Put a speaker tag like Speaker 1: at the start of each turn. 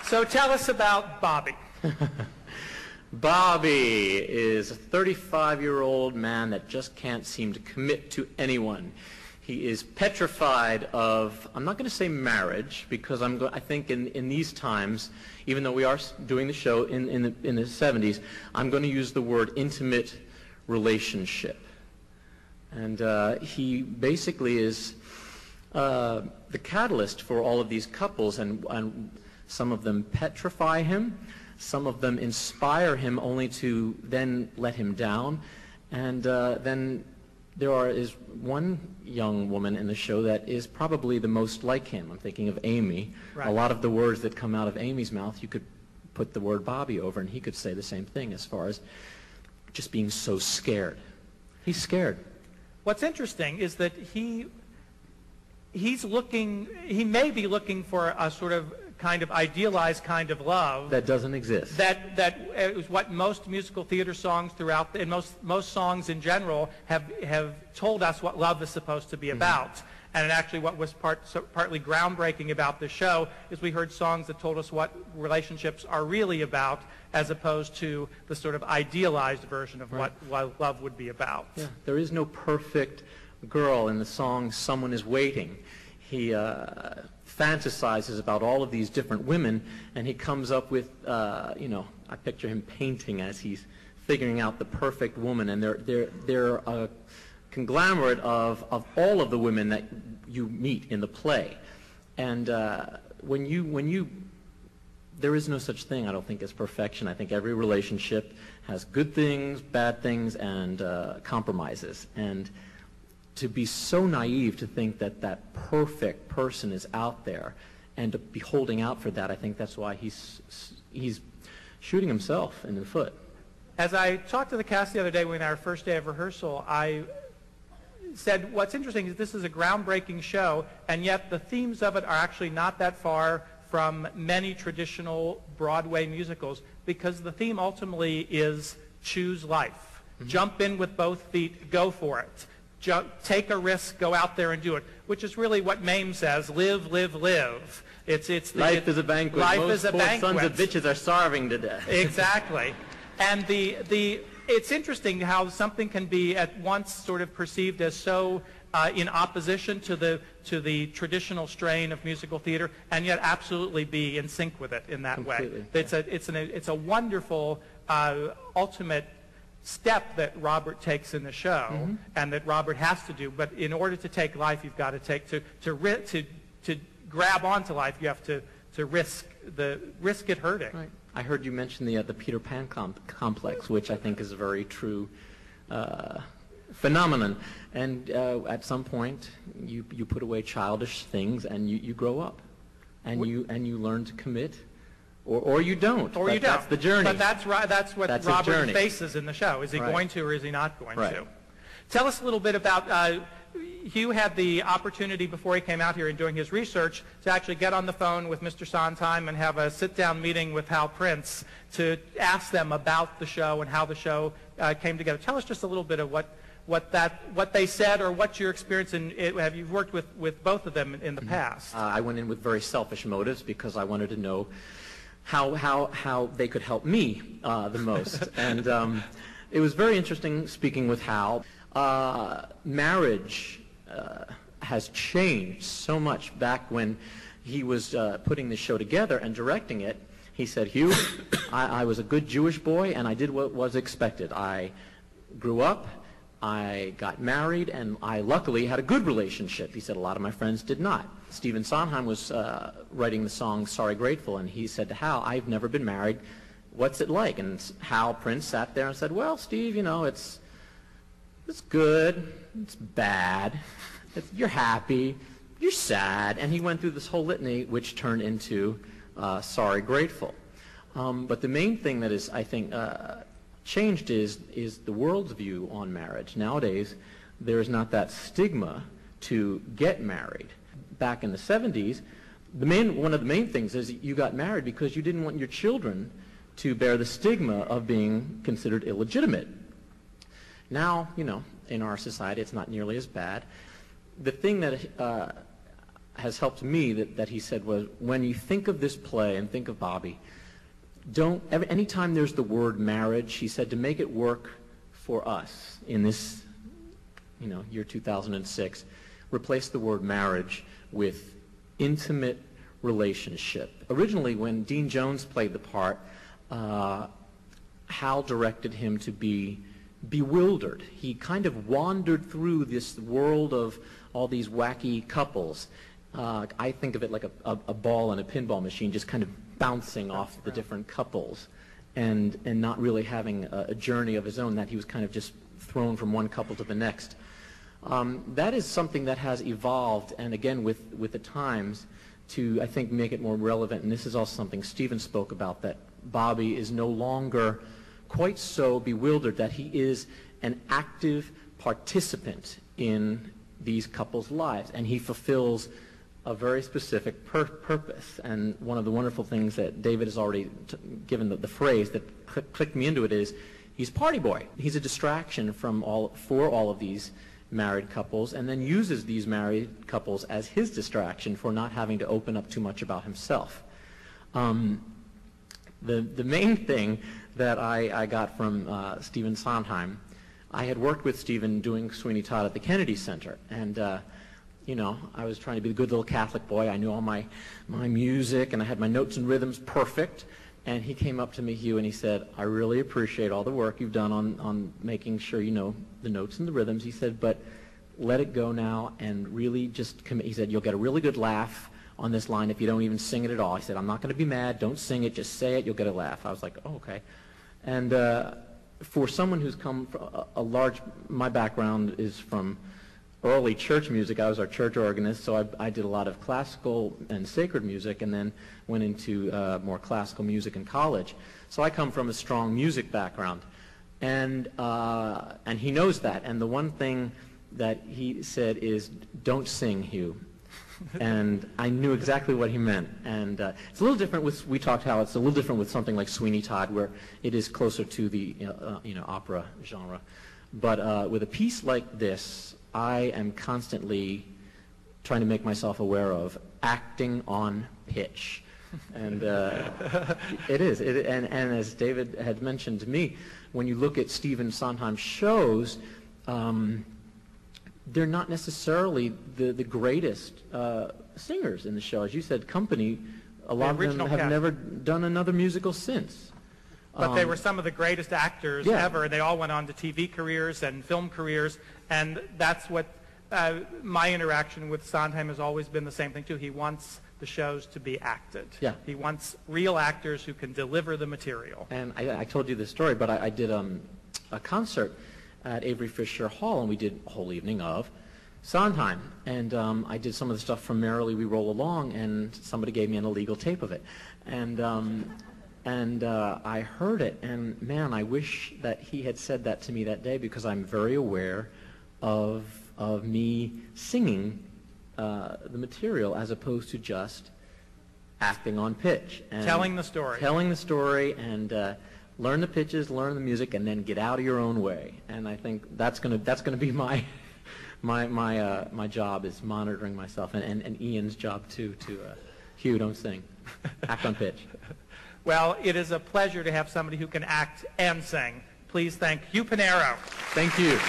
Speaker 1: So tell us about Bobby.
Speaker 2: Bobby is a 35-year-old man that just can't seem to commit to anyone. He is petrified of, I'm not going to say marriage, because I think in these times, even though we are doing the show in the 70s, I'm going to use the word intimate relationship. And he basically is the catalyst for all of these couples, and some of them petrify him, some of them inspire him only to then let him down, and then there is one young woman in the show that is probably the most like him. I'm thinking of Amy.
Speaker 1: Right.
Speaker 2: A lot of the words that come out of Amy's mouth, you could put the word Bobby over, and he could say the same thing as far as just being so scared. He's scared.
Speaker 1: What's interesting is that he may be looking for a sort of kind of idealized kind of love
Speaker 2: that doesn't exist.
Speaker 1: That is what most musical theater songs throughout, and most songs in general have told us what love is supposed to be about. And actually what was partly groundbreaking about the show is we heard songs that told us what relationships are really about, as opposed to the sort of idealized version of what love would be about.
Speaker 2: Yeah. There is no perfect girl in the song Someone Is Waiting. He fantasizes about all of these different women, and he comes up with, I picture him painting as he's figuring out the perfect woman, and they're a conglomerate of all of the women that you meet in the play. And there is no such thing, I don't think, as perfection. I think every relationship has good things, bad things, and compromises. And to be so naive to think that that perfect person is out there and to be holding out for that, I think that's why he's shooting himself in the foot.
Speaker 1: As I talked to the cast the other day when our first day of rehearsal, I said what's interesting is this is a groundbreaking show, and yet the themes of it are actually not that far from many traditional Broadway musicals, because the theme ultimately is choose life. Mm-hmm. Jump in with both feet, go for it. Take a risk, go out there and do it, which is really what Mame says, live, live, live.
Speaker 2: Life is a banquet.
Speaker 1: Life
Speaker 2: Most
Speaker 1: is a
Speaker 2: poor
Speaker 1: banquet.
Speaker 2: Sons of bitches are starving to death.
Speaker 1: Exactly. And it's interesting how something can be at once sort of perceived as so in opposition to the traditional strain of musical theater, and yet absolutely be in sync with it in that
Speaker 2: Completely.
Speaker 1: way. It's a wonderful ultimate step that Robert takes in the show, mm-hmm. and that Robert has to do. But in order to take life, you've got to take to grab onto life. You have to risk it hurting.
Speaker 2: Right. I heard you mention the Peter Pan complex, which I think is a very true phenomenon. And at some point, you put away childish things, and you grow up, and you learn to commit. Or you don't.
Speaker 1: Or you don't.
Speaker 2: That's the journey.
Speaker 1: But that's right. That's what Robert faces in the show. Is he
Speaker 2: right.
Speaker 1: going to, or is he not going
Speaker 2: right.
Speaker 1: to? Tell us a little bit about. Hugh had the opportunity before he came out here and doing his research to actually get on the phone with Mr. Sondheim and have a sit-down meeting with Hal Prince to ask them about the show and how the show came together. Tell us just a little bit of what they said, or what your experience in it. Have you worked with both of them in the past?
Speaker 2: I went in with very selfish motives because I wanted to know how they could help me the most. And it was very interesting speaking with Hal. Marriage has changed so much. Back when he was putting the show together and directing it, he said, Hugh, I was a good Jewish boy, and I did what was expected. I grew up, I got married, and I luckily had a good relationship. He said a lot of my friends did not. Stephen Sondheim was writing the song Sorry Grateful, and he said to Hal, I've never been married. What's it like? And Hal Prince sat there and said, well, Steve, it's good, it's bad, you're happy, you're sad. And he went through this whole litany, which turned into Sorry Grateful. But the main thing that is, I think, changed is the world's view on marriage. Nowadays, there is not that stigma to get married. Back in the 70s, one of the main things is you got married because you didn't want your children to bear the stigma of being considered illegitimate. Now, in our society, it's not nearly as bad. The thing that has helped me that he said was, when you think of this play and think of Bobby, anytime there's the word marriage, he said, to make it work for us in this, year 2006, replace the word marriage with intimate relationship. Originally, when Dean Jones played the part, Hal directed him to be bewildered. He kind of wandered through this world of all these wacky couples. I think of it like a ball in a pinball machine, just kind of bouncing off the different couples and not really having a journey of his own, that he was kind of just thrown from one couple to the next. That is something that has evolved, and again with the times, to, I think, make it more relevant. And this is also something Stephen spoke about, that Bobby is no longer quite so bewildered, that he is an active participant in these couples' lives, and he fulfills a very specific purpose. And one of the wonderful things that David has already given the phrase that clicked me into it is, he's party boy. He's a distraction for all of these married couples, and then uses these married couples as his distraction for not having to open up too much about himself. The main thing that I got from Stephen Sondheim, I had worked with Stephen doing Sweeney Todd at the Kennedy Center, and I was trying to be the good little Catholic boy. I knew all my music, and I had my notes and rhythms perfect. And he came up to me, Hugh, and he said, I really appreciate all the work you've done on making sure you know the notes and the rhythms. He said, but let it go now and really just commit. He said, you'll get a really good laugh on this line if you don't even sing it at all. He said, I'm not going to be mad. Don't sing it. Just say it. You'll get a laugh. I was like, oh, okay. And for someone who's come from my background is from early church music. I was our church organist, so I did a lot of classical and sacred music, and then went into more classical music in college. So I come from a strong music background, and he knows that. And the one thing that he said is, don't sing, Hugh. And I knew exactly what he meant. And it's a little different we talked how it's a little different with something like Sweeney Todd, where it is closer to the opera genre. But with a piece like this, I am constantly trying to make myself aware of acting on pitch. And it is. And as David had mentioned to me, when you look at Stephen Sondheim's shows, they're not necessarily the greatest singers in the show. As you said, Company, a lot of them have never done another musical since.
Speaker 1: But they were some of the greatest actors ever. They all went on to TV careers and film careers, and that's what my interaction with Sondheim has always been the same thing, too. He wants the shows to be acted.
Speaker 2: Yeah.
Speaker 1: He wants real actors who can deliver the material.
Speaker 2: And I told you this story, but I did a concert at Avery Fisher Hall, and we did a whole evening of Sondheim. And I did some of the stuff from Merrily We Roll Along, and somebody gave me an illegal tape of it. And I heard it, and man, I wish that he had said that to me that day, because I'm very aware of me singing the material as opposed to just acting on pitch. And
Speaker 1: telling the story. Telling the story,
Speaker 2: and learn the pitches, learn the music, and then get out of your own way. And I think that's gonna be my job, is monitoring myself, and Ian's job too. Hugh, don't sing. Act on pitch.
Speaker 1: Well, it is a pleasure to have somebody who can act and sing. Please thank Hugh Panaro.
Speaker 2: Thank you.